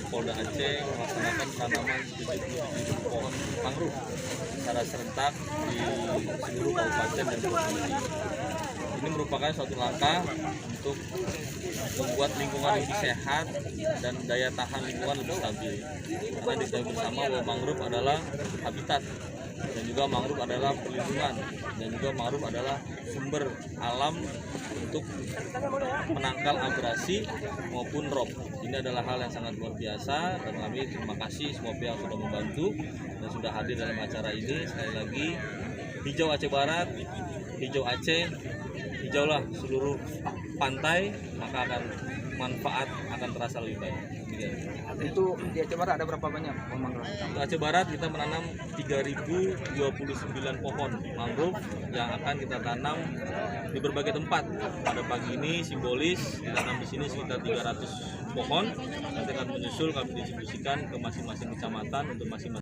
Polda Aceh melaksanakan tanaman 77 pohon mangrove secara serentak di seluruh kabupaten dan provinsi. Ini merupakan suatu langkah untuk membuat lingkungan lebih sehat dan daya tahan lingkungan lebih stabil. Karena diketahui bersama bahwa mangrove adalah habitat, dan juga mangrove adalah perlindungan, dan juga mangrove adalah sumber alam untuk menangkal abrasi maupun rob. Ini adalah hal yang sangat luar biasa, dan kami terima kasih semua pihak sudah membantu dan sudah hadir dalam acara ini. Sekali lagi, hijau Aceh Barat, hijau Aceh, hijaulah seluruh pantai, maka akan manfaat akan terasa lebih baik. Itu di Aceh Barat ada berapa banyak pohon mangrove? Untuk Aceh Barat kita menanam 3.029 pohon mangrove yang akan kita tanam di berbagai tempat. Pada pagi ini simbolis ditanam di sini sekitar 300 pohon. Nanti akan menyusul kami distribusikan ke masing-masing kecamatan untuk masing-masing